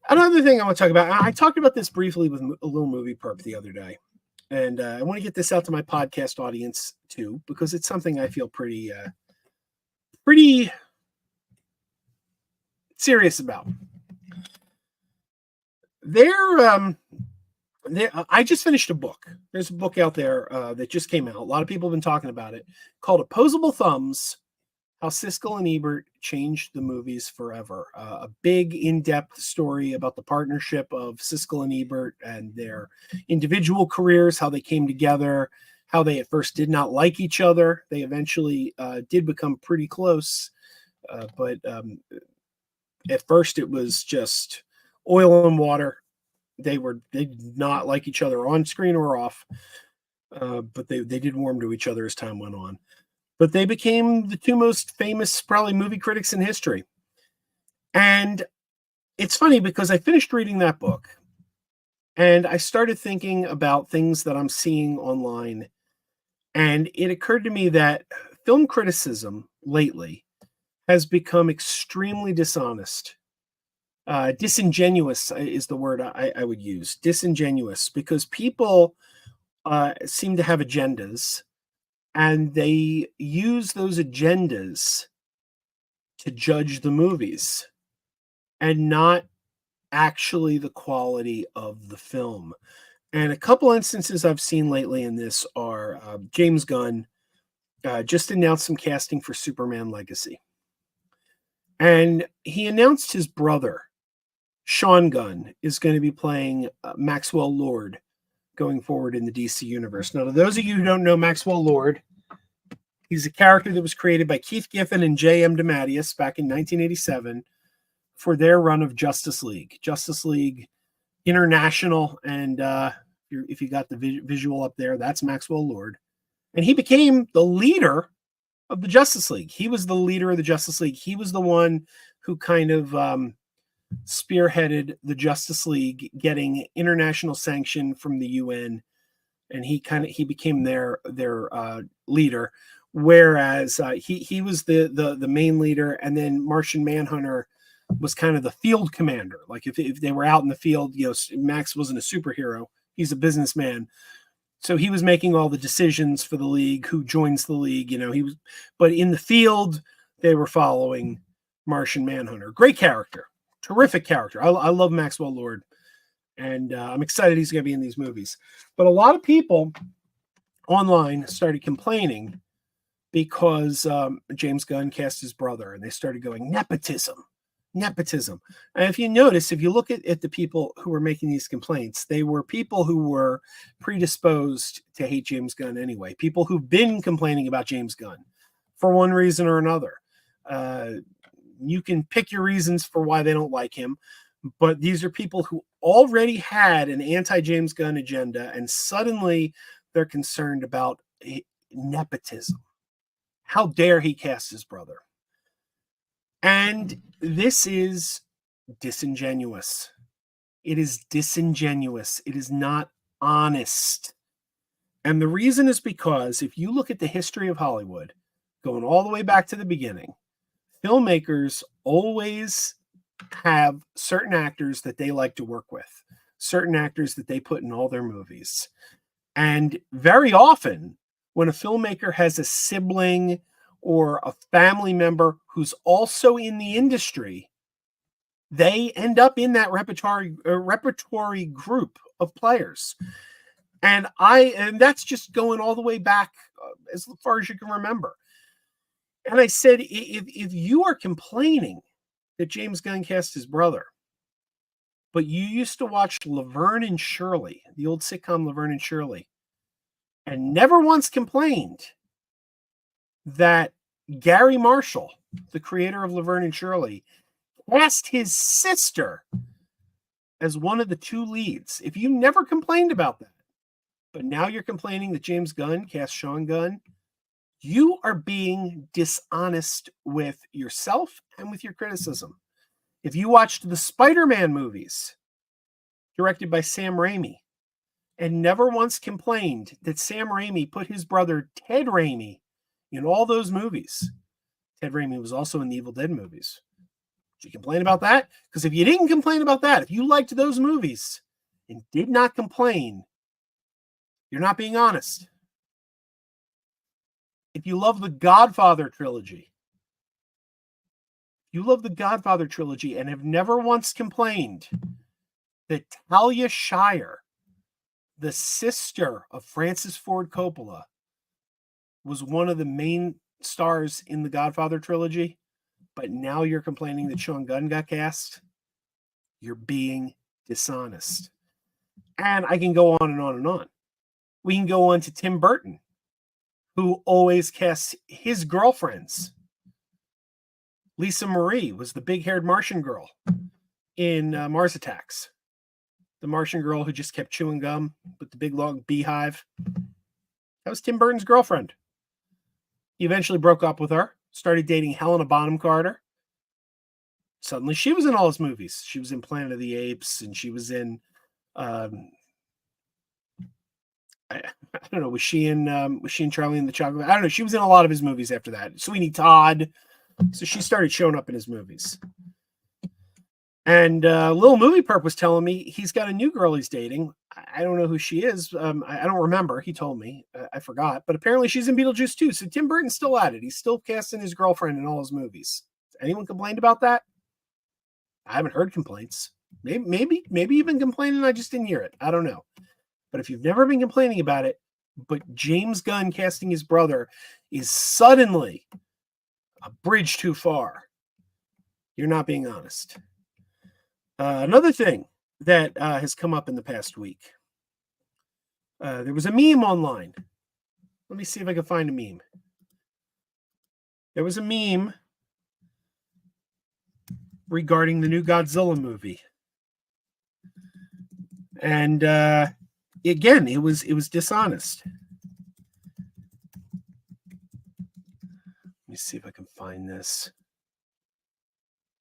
Another thing I want to talk about, I talked about this briefly with a little movie perp the other day, and I want to get this out to my podcast audience too, because it's something I feel pretty serious about. I just finished a book. There's a book out there that just came out. A lot of people have been talking about it, called Opposable Thumbs: How Siskel and Ebert Changed the Movies Forever. A big, in-depth story about the partnership of Siskel and Ebert and their individual careers, how they came together, how they at first did not like each other. They eventually did become pretty close, but at first it was just oil and water. They did not like each other on screen or off, but they did warm to each other as time went on. But they became the two most famous, probably, movie critics in history. And it's funny because I finished reading that book and I started thinking about things that I'm seeing online. And it occurred to me that film criticism lately has become extremely dishonest. Disingenuous is the word I would use. Disingenuous, because people seem to have agendas, and they use those agendas to judge the movies and not actually the quality of the film. And a couple instances I've seen lately in this are James Gunn just announced some casting for Superman Legacy. And he announced his brother, Sean Gunn, is going to be playing Maxwell Lord going forward in the DC universe. Now, to those of you who don't know Maxwell Lord, he's a character that was created by Keith Giffen and J.M. DeMatteis back in 1987 for their run of Justice League International. And if you got the visual up there, that's Maxwell Lord. And he became the leader of the Justice League. He was the leader of the Justice League. He was the one who kind of spearheaded the Justice League getting international sanction from the UN, and he became their leader. Whereas he was the main leader, and then Martian Manhunter was kind of the field commander. Like if they were out in the field, Max wasn't a superhero; he's a businessman. So he was making all the decisions for the league, who joins the league. But in the field, they were following Martian Manhunter. Great character. Terrific character. I love Maxwell Lord, and I'm excited he's going to be in these movies. But a lot of people online started complaining because James Gunn cast his brother, and they started going, nepotism. And if you notice, if you look at the people who were making these complaints, they were people who were predisposed to hate James Gunn anyway, people who've been complaining about James Gunn for one reason or another. You can pick your reasons for why they don't like him, but these are people who already had an anti-James Gunn agenda, and suddenly they're concerned about nepotism. How dare he cast his brother? And this is disingenuous. It is disingenuous. It is not honest. And the reason is because if you look at the history of Hollywood, going all the way back to the beginning, filmmakers always have certain actors that they like to work with, certain actors that they put in all their movies. And very often, when a filmmaker has a sibling or a family member who's also in the industry, they end up in that repertory group of players. And that's just going all the way back as far as you can remember. And I said, if you are complaining that James Gunn cast his brother, but you used to watch Laverne and Shirley, the old sitcom Laverne and Shirley, and never once complained that Gary Marshall, the creator of Laverne and Shirley, cast his sister as one of the two leads, if you never complained about that, but now you're complaining that James Gunn cast Sean Gunn, you are being dishonest with yourself and with your criticism. If you watched the Spider-Man movies directed by Sam Raimi and never once complained that Sam Raimi put his brother Ted Raimi in all those movies, Ted Raimi was also in the Evil Dead movies. Did you complain about that? Because if you didn't complain about that, if you liked those movies and did not complain, you're not being honest. If you love the Godfather trilogy, and have never once complained that Talia Shire, the sister of Francis Ford Coppola, was one of the main stars in the Godfather trilogy, but now you're complaining that Sean Gunn got cast, you're being dishonest. And I can go on and on and on. We can go on to Tim Burton, who always casts his girlfriends. Lisa Marie was the big-haired Martian girl in Mars Attacks. The Martian girl who just kept chewing gum with the big long beehive. That was Tim Burton's girlfriend. He eventually broke up with her, started dating Helena Bonham Carter. Suddenly she was in all his movies. She was in Planet of the Apes, and she was in, I don't know, was she in Charlie and the Chocolate? I don't know. She was in a lot of his movies after that. Sweeney Todd. So she started showing up in his movies. And Lil Movie Perp was telling me he's got a new girl he's dating. I don't know who she is. I don't remember. He told me. I forgot. But apparently she's in Beetlejuice too. So Tim Burton's still at it. He's still casting his girlfriend in all his movies. Has anyone complained about that? I haven't heard complaints. Maybe you've been complaining. I just didn't hear it. I don't know. But if you've never been complaining about it, but James Gunn casting his brother is suddenly a bridge too far, you're not being honest. Another thing that has come up in the past week. There was a meme online. Let me see if I can find a meme. There was a meme regarding the new Godzilla movie. And again, it was dishonest. Let me see if I can find this.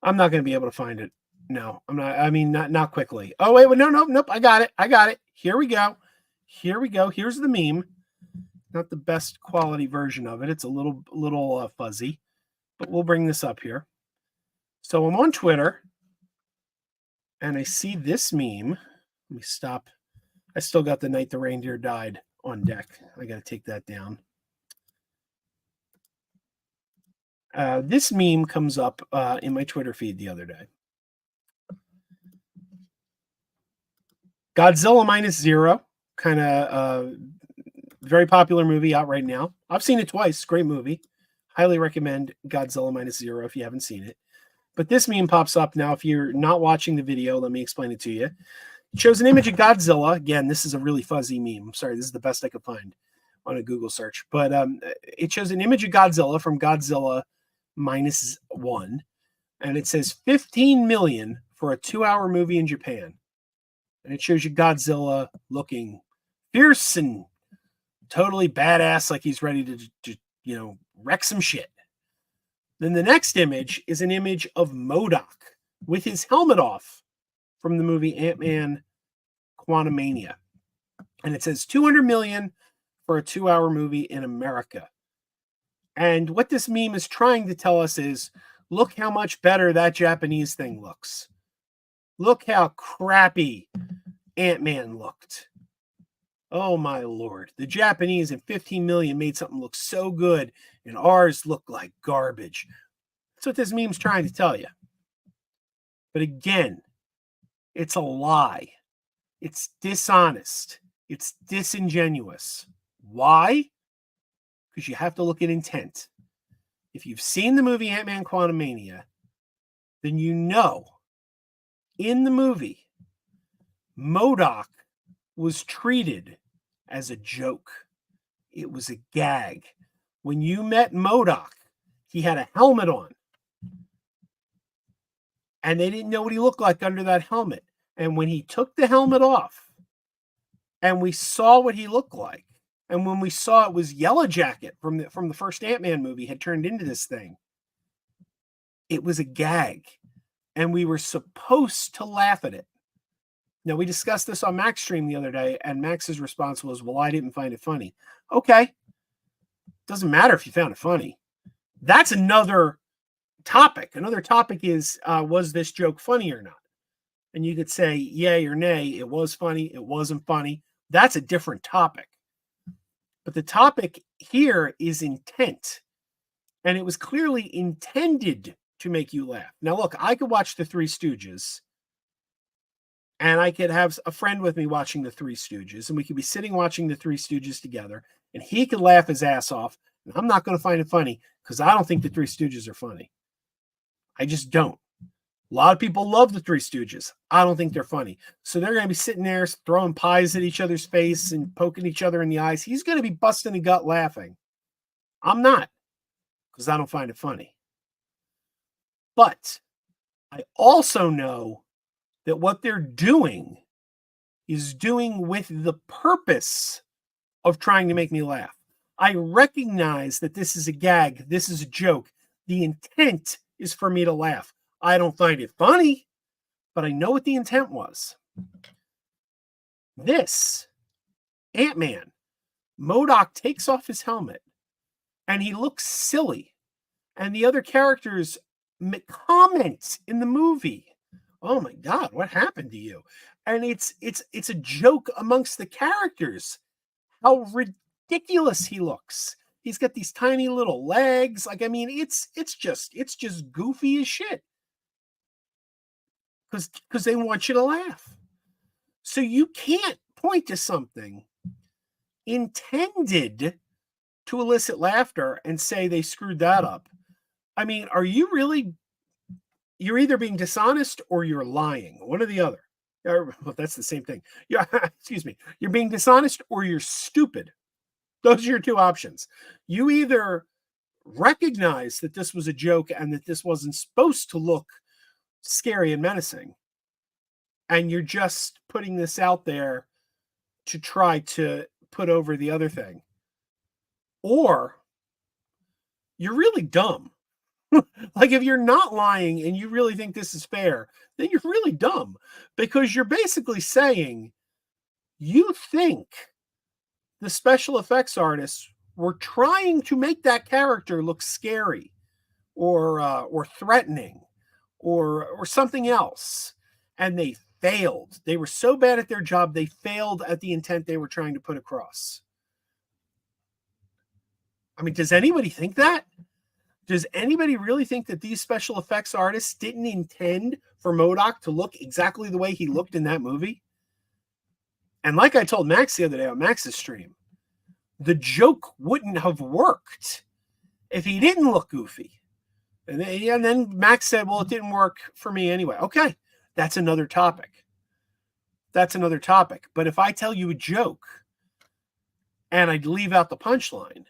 I'm not going to be able to find it. No, I'm not. I mean, not quickly. Oh, wait. Nope. I got it. Here we go. Here's the meme. Not the best quality version of it. It's a little fuzzy, but we'll bring this up here. So I'm on Twitter and I see this meme. Let me stop. I still got the Night the Reindeer Died on deck. I got to take that down. This meme comes up in my Twitter feed the other day. Godzilla Minus Zero, kind of very popular movie out right now. I've seen it twice. Great movie. Highly recommend Godzilla Minus Zero if you haven't seen it. But this meme pops up now. If you're not watching the video, let me explain it to you. It shows an image of Godzilla. Again, this is a really fuzzy meme. I'm sorry, this is the best I could find on a Google search. But it shows an image of Godzilla from Godzilla -1. And it says 15 million for a 2-hour movie in Japan. And it shows you Godzilla looking fierce and totally badass, like he's ready to wreck some shit. Then the next image is an image of MODOK with his helmet off from the movie Ant-Man Quantumania. And it says 200 million for a 2-hour movie in America. And what this meme is trying to tell us is, look how much better that Japanese thing looks. Look how crappy Ant-Man looked. Oh my Lord. The Japanese in 15 million made something look so good, and ours look like garbage. That's what this meme's trying to tell you. But again, it's a lie. It's dishonest. It's disingenuous. Why? Because you have to look at intent. If you've seen the movie Ant-Man Quantumania, then you know in the movie, MODOK was treated as a joke. It was a gag. When you met MODOK, he had a helmet on. And they didn't know what he looked like under that helmet. And when he took the helmet off, and we saw what he looked like, and when we saw it was Yellow Jacket from the first Ant-Man movie had turned into this thing, it was a gag. And we were supposed to laugh at it. Now, we discussed this on Mac's stream the other day, and Max's response was, well, I didn't find it funny. Okay. Doesn't matter if you found it funny. That's another topic. Another topic is, was this joke funny or not? And you could say yay or nay. It was funny. It wasn't funny. That's a different topic. But the topic here is intent. And it was clearly intended to make you laugh. Now, look, I could watch The Three Stooges, and I could have a friend with me watching The Three Stooges, and we could be sitting watching The Three Stooges together, and he could laugh his ass off, and I'm not going to find it funny because I don't think The Three Stooges are funny. I just don't. A lot of people love The Three Stooges. I don't think they're funny. So they're going to be sitting there throwing pies at each other's face and poking each other in the eyes. He's going to be busting a gut laughing. I'm not, because I don't find it funny. But I also know that what they're doing is doing with the purpose of trying to make me laugh. I recognize that this is a gag. This is a joke. The intent is for me to laugh. I don't find it funny, but I know what the intent was. This Ant-Man, MODOK takes off his helmet and he looks silly. And the other characters comment in the movie, "Oh my God, what happened to you?" And it's a joke amongst the characters how ridiculous he looks. He's got these tiny little legs. Like, I mean, it's just goofy as shit. Because they want you to laugh. So you can't point to something intended to elicit laughter and say they screwed that up. I mean, are you really? You're either being dishonest or you're lying. One or the other. Well, that's the same thing. Yeah, excuse me. You're being dishonest or you're stupid. Those are your two options. You either recognize that this was a joke and that this wasn't supposed to look scary and menacing, and you're just putting this out there to try to put over the other thing, or you're really dumb. Like, if you're not lying and you really think this is fair, then you're really dumb, because you're basically saying you think the special effects artists were trying to make that character look scary or threatening or something else, and they failed. They were so bad at their job, they failed at the intent they were trying to put across. I mean, does anybody think that? Does anybody really think that these special effects artists didn't intend for MODOK to look exactly the way he looked in that movie? And like I told Max the other day on Max's stream, the joke wouldn't have worked if he didn't look goofy. And then Max said, well, it didn't work for me anyway. Okay, that's another topic. That's another topic. But if I tell you a joke and I leave out the punchline,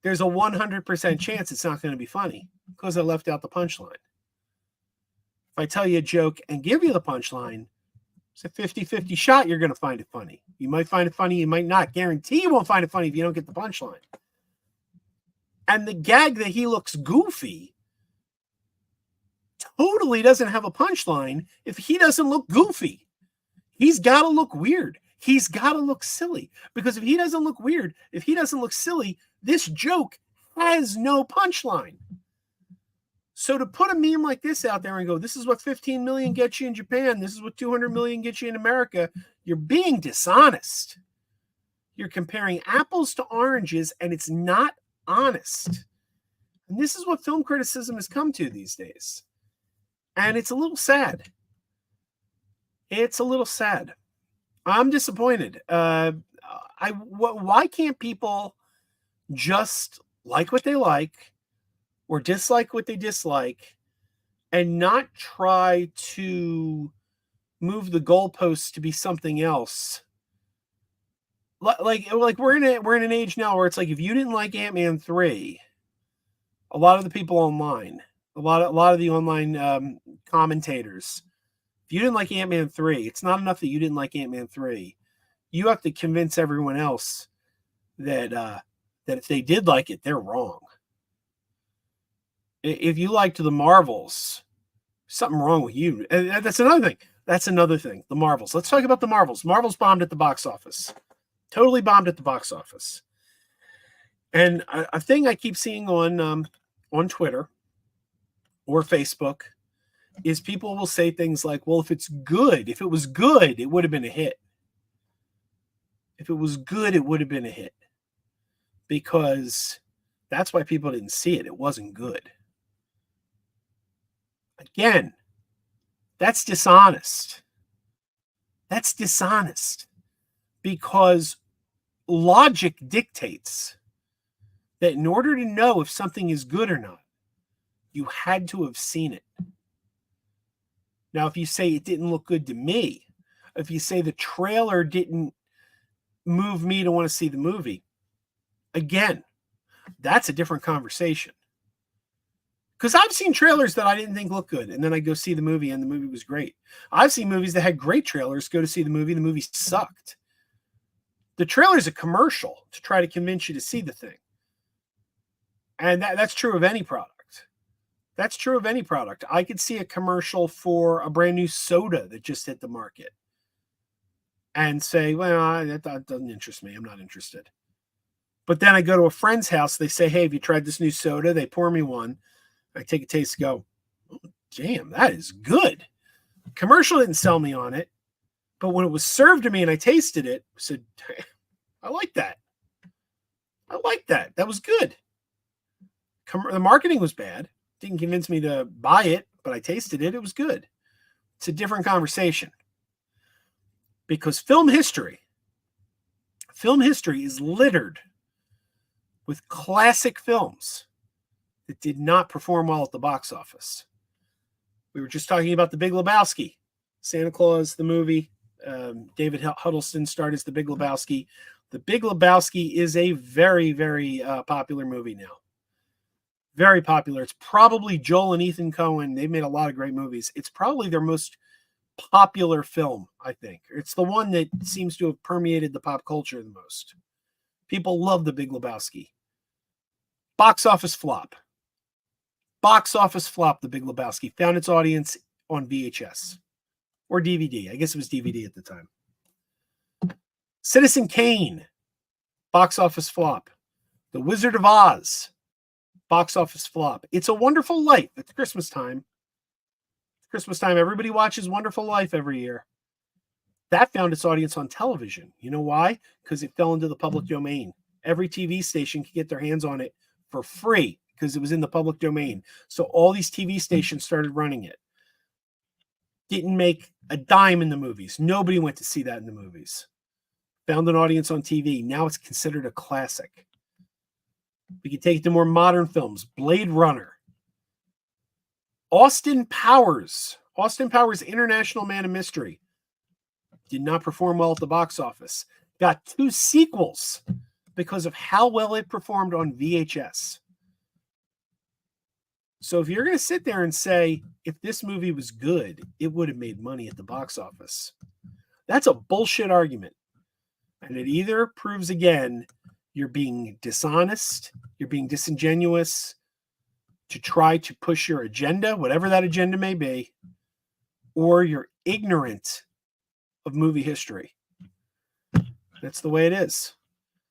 there's a 100% chance it's not going to be funny because I left out the punchline. If I tell you a joke and give you the punchline, it's a 50-50 shot you're going to find it funny. You might find it funny, you might not. Guarantee you won't find it funny if you don't get the punchline. And the gag that he looks goofy totally doesn't have a punchline if he doesn't look goofy. He's got to look weird. He's got to look silly. Because if he doesn't look weird, if he doesn't look silly, this joke has no punchline. So to put a meme like this out there and go, this is what 15 million gets you in Japan, this is what 200 million gets you in America, you're being dishonest. You're comparing apples to oranges, and it's not honest. And this is what film criticism has come to these days. And it's a little sad. It's a little sad. I'm disappointed. Why can't people just like what they like or dislike what they dislike and not try to move the goalposts to be something else? Like we're in an age now where it's like, if you didn't like Ant-Man 3, a lot of the people online, a lot of the online commentators, if you didn't like Ant-Man 3, it's not enough that you didn't like Ant-Man 3. You have to convince everyone else that if they did like it, they're wrong. If you liked the Marvels, something wrong with you. And that's another thing. That's another thing. The Marvels. Let's talk about the Marvels. Marvels bombed at the box office. Totally bombed at the box office. And a thing I keep seeing on Twitter or Facebook is people will say things like, well, if it was good, it would have been a hit. If it was good, it would have been a hit. Because that's why people didn't see it. It wasn't good. Again, that's dishonest. That's dishonest. Because logic dictates that in order to know if something is good or not, you had to have seen it. Now, if you say it didn't look good to me, if you say the trailer didn't move me to want to see the movie, again, that's a different conversation. Because I've seen trailers that I didn't think looked good, and then I go see the movie, and the movie was great. I've seen movies that had great trailers, go to see the movie sucked. The trailer's a commercial to try to convince you to see the thing. And that's true of any product. That's true of any product. I could see a commercial for a brand new soda that just hit the market and say, well, that doesn't interest me. I'm not interested. But then I go to a friend's house. They say, hey, have you tried this new soda? They pour me one. I take a taste and go, oh, damn, that is good. Commercial didn't sell me on it. But when it was served to me and I tasted it, I said, I like that. I like that. That was good. The marketing was bad. Didn't convince me to buy it, but I tasted it. It was good. It's a different conversation. Because film history is littered with classic films that did not perform well at the box office. We were just talking about The Big Lebowski. Santa Claus, the movie. David Huddleston starred as The Big Lebowski. The Big Lebowski is a very, very popular movie now. Very popular. It's probably Joel and Ethan Coen. They've made a lot of great movies. It's probably their most popular film, I think. It's the one that seems to have permeated the pop culture the most. People love The Big Lebowski. Box office flop. Box office flop, The Big Lebowski. Found its audience on VHS. Or DVD. I guess it was DVD at the time. Citizen Kane. Box office flop. The Wizard of Oz. Box office flop. It's a Wonderful Life. It's Christmas time. Christmas time. Everybody watches Wonderful Life every year. That found its audience on television. You know why? Because it fell into the public domain. Every TV station could get their hands on it for free because it was in the public domain. So all these TV stations started running it. Didn't make a dime in the movies. Nobody went to see that in the movies. Found an audience on TV. Now it's considered a classic. We can take it to more modern films. Blade Runner. Austin Powers. Austin Powers, International Man of Mystery. Did not perform well at the box office. Got 2 sequels because of how well it performed on VHS. So if you're going to sit there and say, if this movie was good, it would have made money at the box office. That's a bullshit argument. And it either proves again, you're being dishonest, you're being disingenuous to try to push your agenda, whatever that agenda may be, or you're ignorant of movie history. That's the way it is.